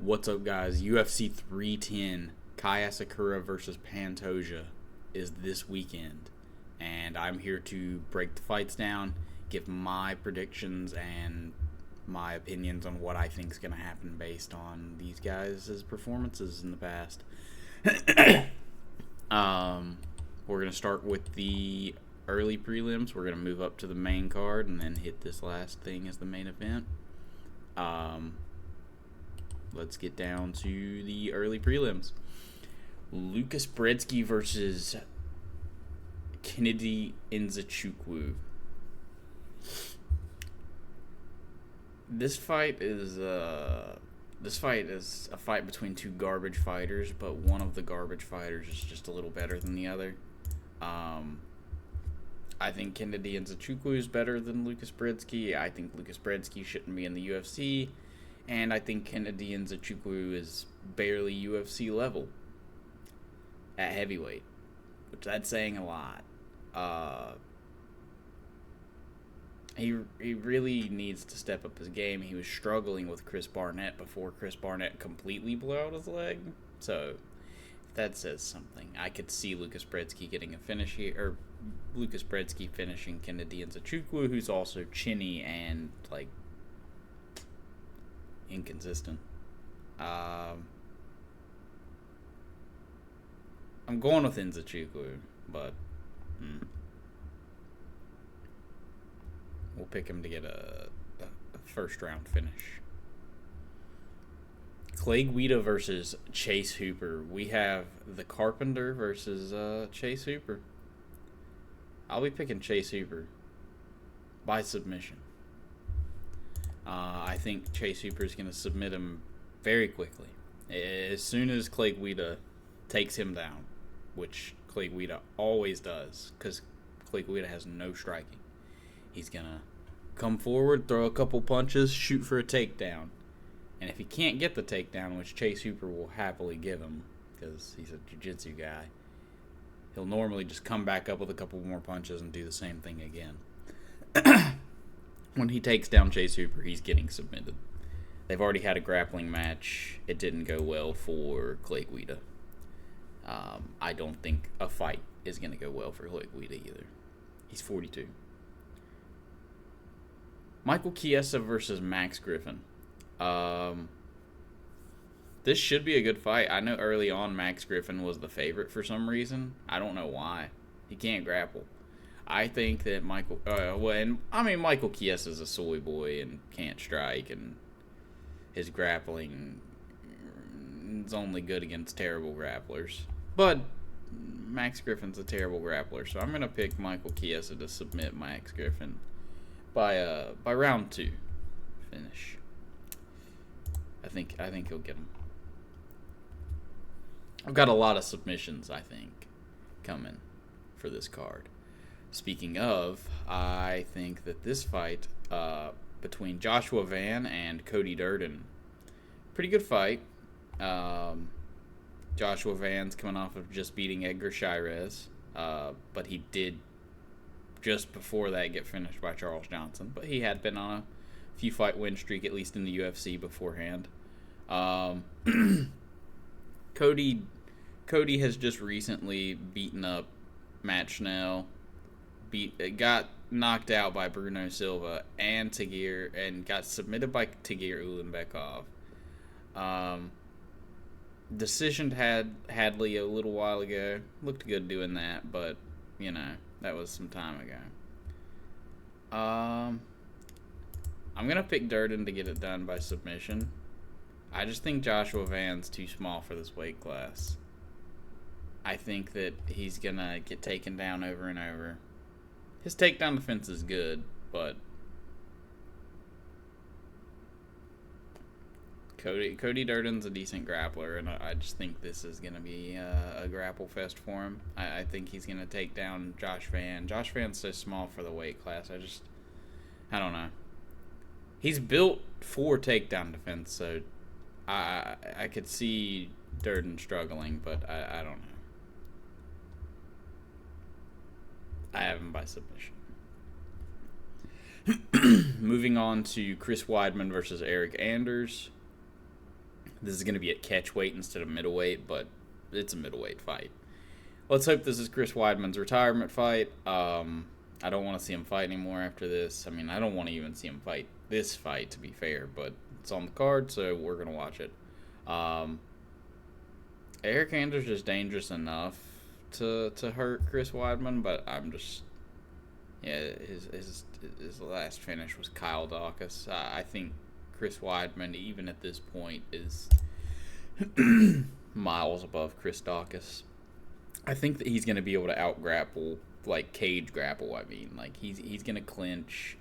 What's up, guys? UFC 310, Kai Asakura versus Pantoja is this weekend. And I'm here to break the fights down, give my predictions and my opinions on what I think is going to happen based on these guys' performances in the past. We're going to start with the early prelims. We're going to move up to the main card and then hit this last thing as the main event. Let's get down to the early prelims. Lucas Brzezinski versus Kennedy Nzechukwu. This fight is a fight between two garbage fighters, but one of the garbage fighters is just a little better than the other. I think Kennedy Nzechukwu is better than Lucas Brzezinski. I think Lucas Brzezinski shouldn't be in the UFC. And I think Kennedy Nzechukwu is barely UFC level at heavyweight, which that's saying a lot. He really needs to step up his game. He was struggling with Chris Barnett before Chris Barnett completely blew out his leg. So if that says something, I could see Lucas Brzezinski getting a finish here, or Lucas Brzezinski finishing Kennedy Nzechukwu, who's also chinny and inconsistent. I'm going with Nzechukwu, but we'll pick him to get a first round finish. Clay Guida versus Chase Hooper. We have the Carpenter versus Chase Hooper. I'll be picking Chase Hooper by submission. I think Chase Hooper is going to submit him very quickly. As soon as Clay Guida takes him down, which Clay Guida always does, because Clay Guida has no striking. He's going to come forward, throw a couple punches, shoot for a takedown. And if he can't get the takedown, which Chase Hooper will happily give him, because he's a jiu-jitsu guy, he'll normally just come back up with a couple more punches and do the same thing again. When he takes down Chase Hooper, he's getting submitted. They've already had a grappling match. It didn't go well for Clay Guida. I don't think a fight is going to go well for Clay Guida either. He's 42. Michael Chiesa versus Max Griffin. This should be a good fight. I know early on Max Griffin was the favorite for some reason. I don't know why. He can't grapple. I think that Michael Chiesa is a soy boy and can't strike, and his grappling is only good against terrible grapplers. But Max Griffin's a terrible grappler, so I'm going to pick Michael Chiesa to submit Max Griffin by round 2 finish. I think he'll get him. I've got a lot of submissions, I think, coming for this card. Speaking of, I think that this fight between Joshua Van and Cody Durden, pretty good fight. Joshua Van's coming off of just beating Edgar Shirez, but he did just before that get finished by Charles Johnson. But he had been on a few fight win streak, at least in the UFC beforehand. Cody has just recently beaten up Matt Schnell. Got knocked out by Bruno Silva and Tagir, and got submitted by Tagir Ulanbekov. Decisioned Hadley a little while ago. Looked good doing that, but that was some time ago. I'm gonna pick Durden to get it done by submission. I just think Joshua Van's too small for this weight class. I think that he's gonna get taken down over and over. His takedown defense is good, but Cody Durden's a decent grappler, and I just think this is going to be a grapple fest for him. I think he's going to take down Josh Van. Josh Van's so small for the weight class. I don't know. He's built for takedown defense, so I could see Durden struggling, but I don't know. I have him by submission. Moving on to Chris Weidman versus Eric Anders. This is going to be at catch weight instead of middleweight, but it's a middleweight fight. Let's hope this is Chris Weidman's retirement fight. I don't want to see him fight anymore after this. I mean, I don't want to even see him fight this fight, to be fair, but it's on the card, so we're going to watch it. Eric Anders is dangerous enough to hurt Chris Weidman, but I'm just... Yeah, his last finish was Kyle Dawkins. I think Chris Weidman, even at this point, is miles above Chris Dawkins. I think that he's going to be able to out-grapple, like cage grapple, I mean. Like, he's going to clinch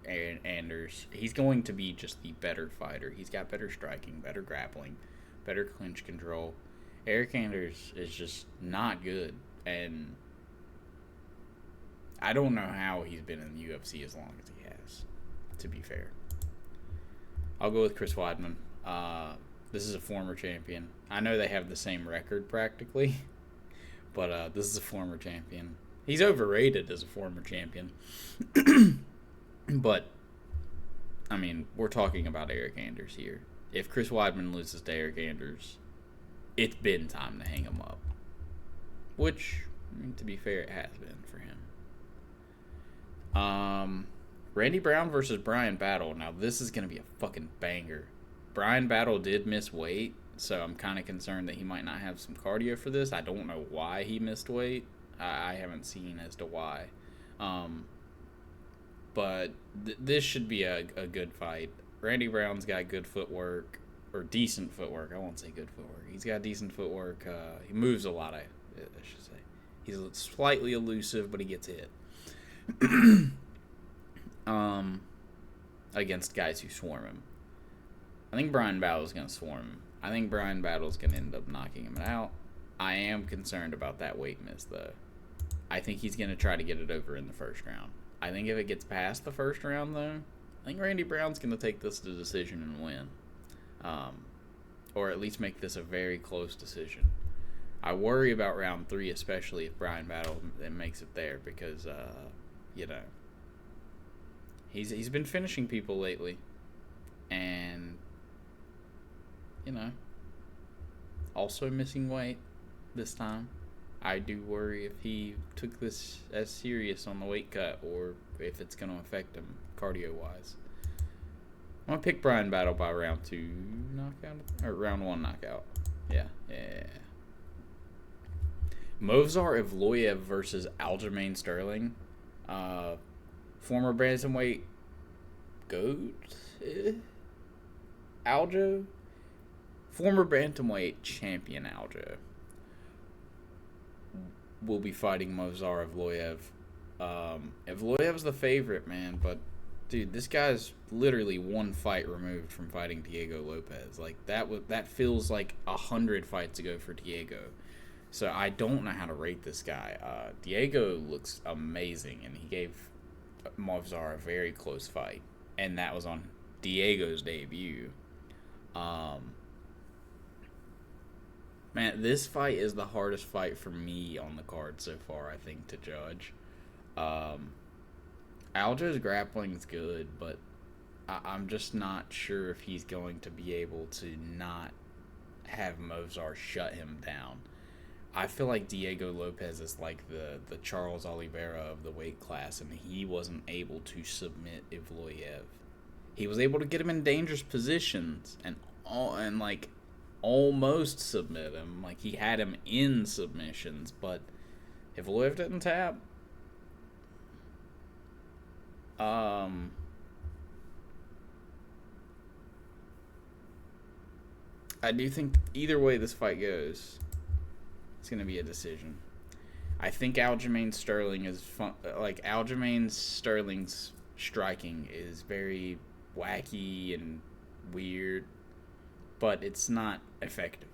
Anders. He's going to be just the better fighter. He's got better striking, better grappling, better clinch control. Eric Anders is just not good, and I don't know how he's been in the UFC as long as he has, to be fair. I'll go with Chris Weidman. This is a former champion. I know they have the same record practically, but this is a former champion. He's overrated as a former champion. But, I mean, we're talking about Eric Anders here. If Chris Weidman loses to Eric Anders, it's been time to hang him up. Which, I mean, to be fair, it has been for him. Randy Brown versus Brian Battle. Now, this is going to be a fucking banger. Brian Battle did miss weight, so I'm kind of concerned that he might not have some cardio for this. I don't know why he missed weight. I haven't seen as to why. But this should be a good fight. Randy Brown's got good footwork, or decent footwork. I won't say good footwork. He's got decent footwork. He moves a lot, I should say. He's slightly elusive, but he gets hit. Against guys who swarm him. I think Brian Battle's going to swarm him. I think Brian Battle's going to end up knocking him out. I am concerned about that weight miss, though. I think he's going to try to get it over in the first round. I think if it gets past the first round, though, I think Randy Brown's going to take this to decision and win. Or at least make this a very close decision. I worry about round 3, especially if Brian Battle makes it there, because, you know, he's been finishing people lately. And, you know, also missing weight this time. I do worry if he took this as serious on the weight cut, or if it's going to affect him cardio-wise. I'm going to pick Brian Battle by round 2 knockout, or round 1 knockout. Yeah. Movsar Evloev versus Aljamain Sterling. Former bantamweight GOAT? Aljo? Former bantamweight champion Aljo will be fighting Movsar Evloev. Evloev's the favorite, man, but dude, this guy's literally one fight removed from fighting Diego Lopez. Like, that feels like 100 fights ago for Diego. So I don't know how to rate this guy. Diego looks amazing, and he gave Movsar a very close fight, and that was on Diego's debut. Man, this fight is the hardest fight for me on the card so far, I think, to judge. Aljo's grappling is good, but I'm just not sure if he's going to be able to not have Movsar shut him down. I feel like Diego Lopez is like the Charles Oliveira of the weight class, and he wasn't able to submit Evloev. He was able to get him in dangerous positions and like almost submit him. Like, he had him in submissions, but Evloev didn't tap. I do think either way this fight goes, it's going to be a decision. I think Aljamain Sterling is Aljamain Sterling's striking is very wacky and weird, but it's not effective.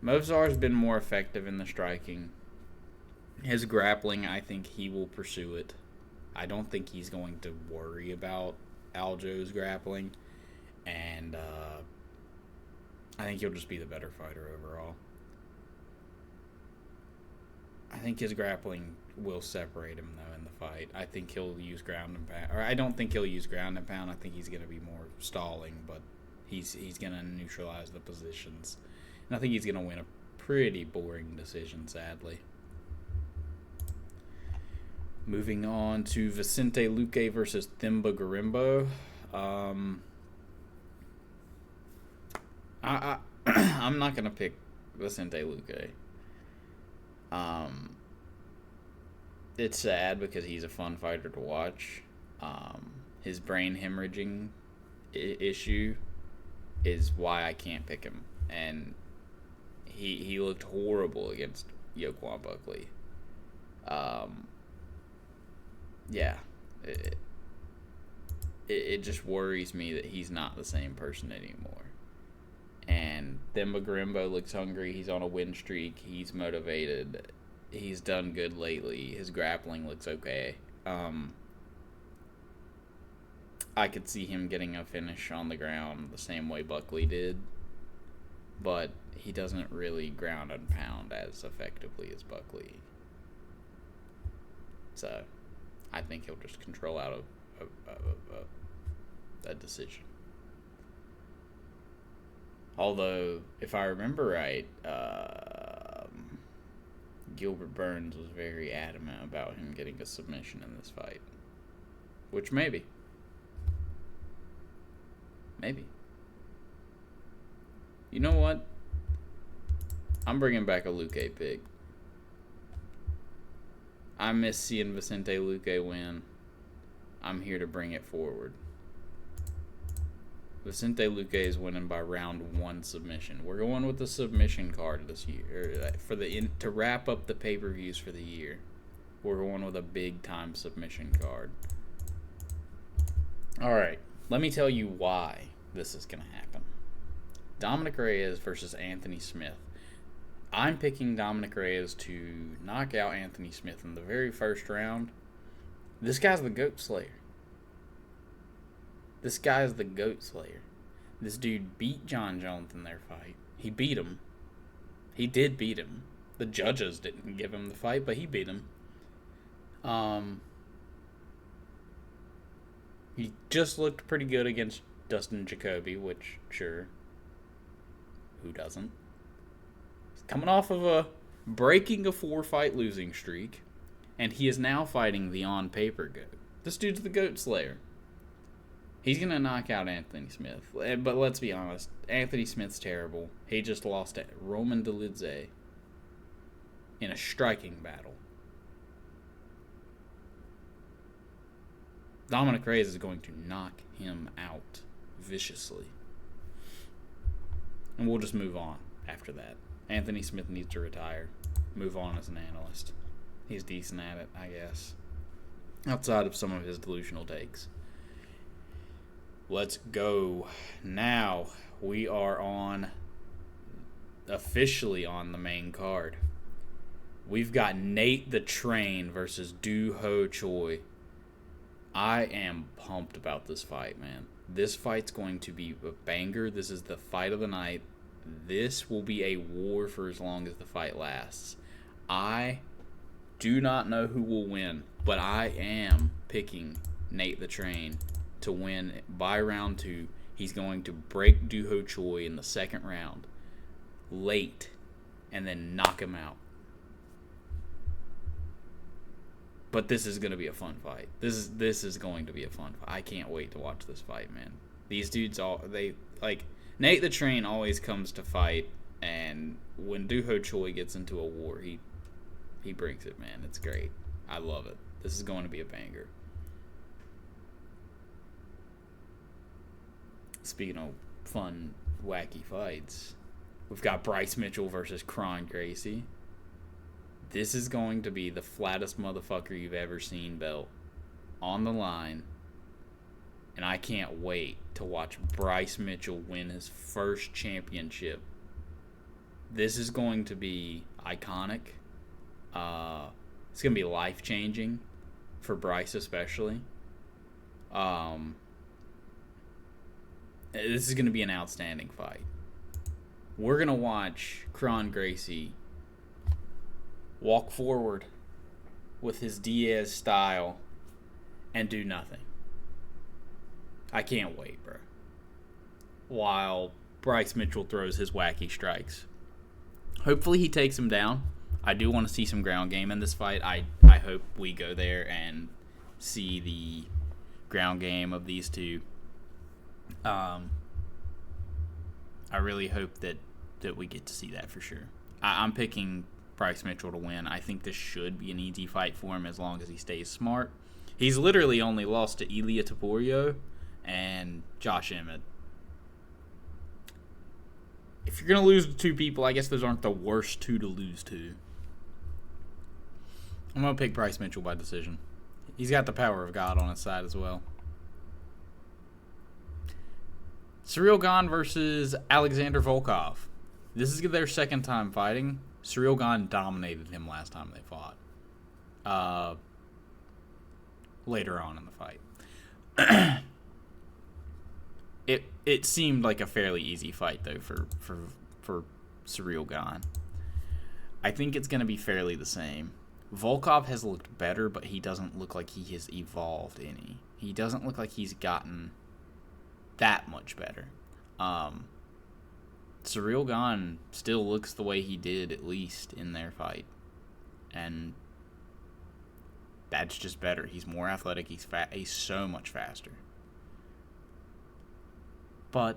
Movsar's been more effective in the striking. His grappling, I think he will pursue it. I don't think he's going to worry about Aljo's grappling, and I think he'll just be the better fighter overall. I think his grappling will separate him, though, in the fight. I think he'll use ground and pound. Or I don't think he'll use ground and pound. I think he's going to be more stalling, but He's gonna neutralize the positions, and I think he's gonna win a pretty boring decision, sadly. Moving on to Vicente Luque versus Thimba Garimbo. I'm not gonna pick Vicente Luque. It's sad because he's a fun fighter to watch. His brain hemorrhaging issue is why I can't pick him, and he looked horrible against Yoquan Buckley. Yeah, it just worries me that he's not the same person anymore. And Thimba Garimbo looks hungry. He's on a win streak. He's motivated. He's done good lately. His grappling looks okay. I could see him getting a finish on the ground the same way Buckley did, but he doesn't really ground and pound as effectively as Buckley. So I think he'll just control out a decision. Although, if I remember right, Gilbert Burns was very adamant about him getting a submission in this fight. Which maybe. You know what? I'm bringing back a Luque pick. I miss seeing Vicente Luque win. I'm here to bring it forward. Vicente Luque is winning by round 1 submission. We're going with the submission card this year to wrap up the pay-per-views for the year. We're going with a big-time submission card. All right, let me tell you why this is going to happen. Dominic Reyes versus Anthony Smith. I'm picking Dominic Reyes to knock out Anthony Smith in the very first round. This guy's the GOAT Slayer. This dude beat John Jones in their fight. He beat him. He did beat him. The judges didn't give him the fight, but he beat him. He just looked pretty good against Dustin Jacoby, which, sure, who doesn't? He's coming off of breaking a 4-fight losing streak, and he is now fighting the on-paper GOAT. This dude's the GOAT Slayer. He's going to knock out Anthony Smith. But let's be honest, Anthony Smith's terrible. He just lost to Roman Dolidze in a striking battle. Dominic Reyes is going to knock him out viciously. And we'll just move on after that. Anthony Smith needs to retire. Move on as an analyst. He's decent at it, I guess. Outside of some of his delusional takes. Let's go. Now we are officially on the main card. We've got Nate the Train versus Do Ho Choi. I am pumped about this fight, man. This fight's going to be a banger. This is the fight of the night. This will be a war for as long as the fight lasts. I do not know who will win, but I am picking Nate the Train to win by round 2. He's going to break Do Ho Choi in the second round late and then knock him out. But this is going to be a fun fight. This is going to be a fun fight. I can't wait to watch this fight, man. These dudes Nate the Train always comes to fight, and when Do Ho Choi gets into a war, he brings it, man. It's great. I love it. This is going to be a banger. Speaking of fun, wacky fights, we've got Bryce Mitchell versus Kron Gracie. This is going to be the flattest motherfucker you've ever seen belt on the line. And I can't wait to watch Bryce Mitchell win his first championship. This is going to be iconic. It's going to be life-changing for Bryce especially. This is going to be an outstanding fight. We're going to watch Kron Gracie walk forward with his Diaz style and do nothing. I can't wait, bro. while Bryce Mitchell throws his wacky strikes. Hopefully he takes him down. I do want to see some ground game in this fight. I hope we go there and see the ground game of these two. I really hope that we get to see that for sure. I'm picking Bryce Mitchell to win. I think this should be an easy fight for him as long as he stays smart. He's literally only lost to Ilia Topuria and Josh Emmett. If you're going to lose to two people, I guess those aren't the worst two to lose to. I'm going to pick Bryce Mitchell by decision. He's got the power of God on his side as well. Ciryl Gane versus Alexander Volkov. This is their second time fighting. Ciryl Gane dominated him last time they fought. Later on in the fight. It seemed like a fairly easy fight though for Ciryl Gane. I think it's going to be fairly the same. Volkov has looked better, but he doesn't look like he has evolved any. He doesn't look like he's gotten that much better. Ciryl Gane still looks the way he did, at least in their fight. And that's just better. He's more athletic. He's so much faster. But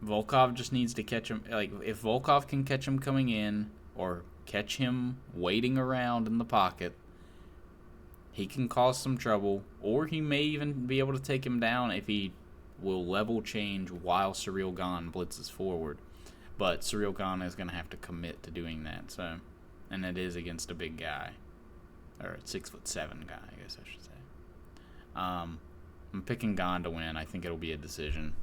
Volkov just needs to catch him. Like, if Volkov can catch him coming in or catch him waiting around in the pocket, he can cause some trouble. Or he may even be able to take him down if he will level change while Ciryl Gane blitzes forward. But Ciryl Gane is going to have to commit to doing that. So, and it is against a big guy. Or a 6'7" guy, I guess I should say. I'm picking Gane to win. I think it'll be a decision.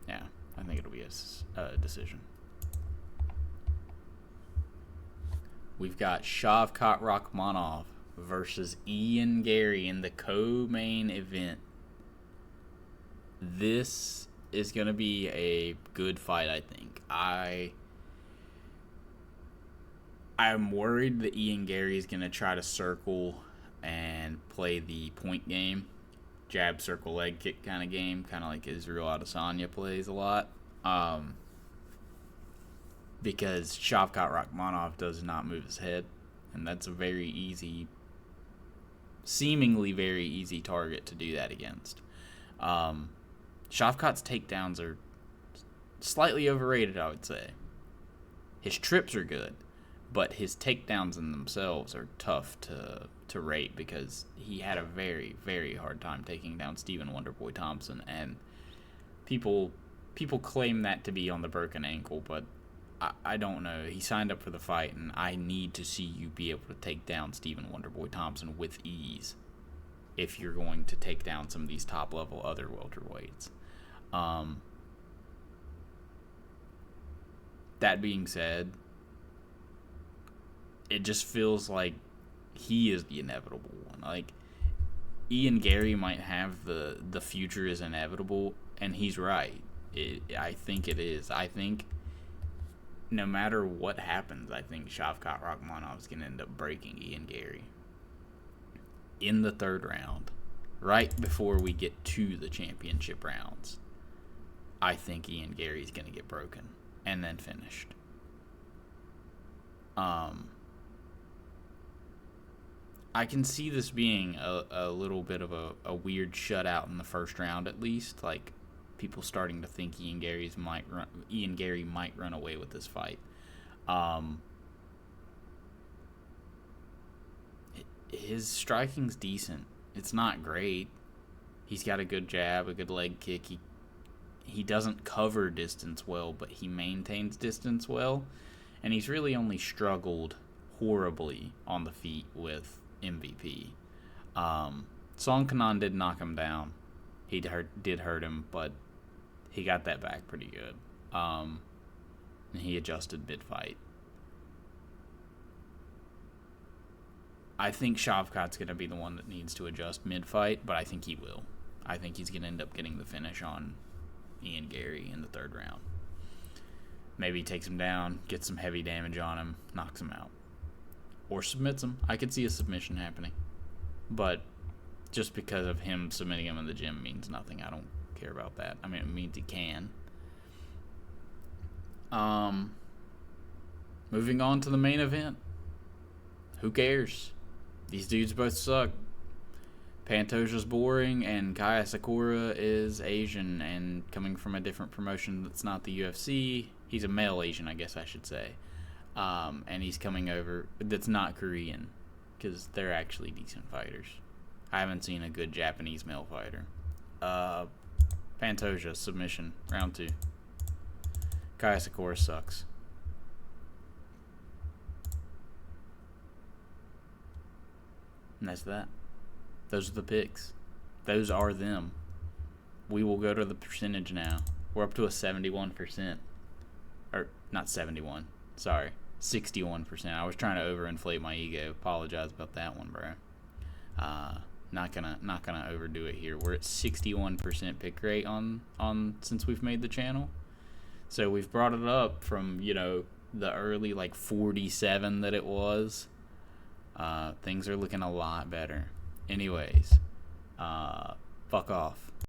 Yeah, I think it'll be a decision. We've got Shavkat Rakhmonov versus Ian Garry in the co-main event. This is going to be a good fight, I think. I'm worried that Ian Garry is going to try to circle and play the point game. Jab, circle, leg kick kind of game. Kind of like Israel Adesanya plays a lot. Because Shavkat Rakhmonov does not move his head. And that's a very easy, seemingly very easy target to do that against. Shavkat's takedowns are slightly overrated, I would say. His trips are good, but his takedowns in themselves are tough to rate because he had a very, very hard time taking down Stephen Wonderboy Thompson, and people claim that to be on the broken ankle, but I don't know. He signed up for the fight, and I need to see you be able to take down Stephen Wonderboy Thompson with ease if you're going to take down some of these top-level other welterweights. That being said, it just feels like he is the inevitable one. Like, Ian Garry might have the future is inevitable, and he's right. I think it is. I think no matter what happens, I think Shavkat Rakhmonov is going to end up breaking Ian Garry in the third round, right before we get to the championship rounds. I think Ian Garry is going to get broken and then finished. I can see this being a little bit of a weird shutout in the first round, at least. Like, people starting to think Ian Garry might run away with this fight. His striking's decent. It's not great. He's got a good jab, a good leg kick. He doesn't cover distance well, but he maintains distance well. And he's really only struggled horribly on the feet with MVP. Song Kanan did knock him down. He did hurt him, but he got that back pretty good. And he adjusted mid-fight. I think Shavkat's going to be the one that needs to adjust mid-fight, but I think he will. I think he's going to end up getting the finish on Ian Garry in the third round. Maybe he takes him down, gets some heavy damage on him, knocks him out. Or submits him. I could see a submission happening. But just because of him submitting him in the gym means nothing. I don't care about that. I mean, it means he can. Moving on to the main event. Who cares? These dudes both suck. Pantoja's boring, and Asakura is Asian and coming from a different promotion that's not the UFC. He's a male Asian, I guess I should say. And he's coming over that's not Korean, because they're actually decent fighters. I haven't seen a good Japanese male fighter. Pantoja, submission, round 2. Asakura sucks. And that's that. Those are the picks. Those are them. We will go to the percentage now. We're up to a 71%. Or, not 71. Sorry. 61%. I was trying to overinflate my ego. Apologize about that one, bro. Not gonna overdo it here. We're at 61% pick rate on since we've made the channel. So we've brought it up from, the early 47 that it was. Things are looking a lot better. Anyways, fuck off.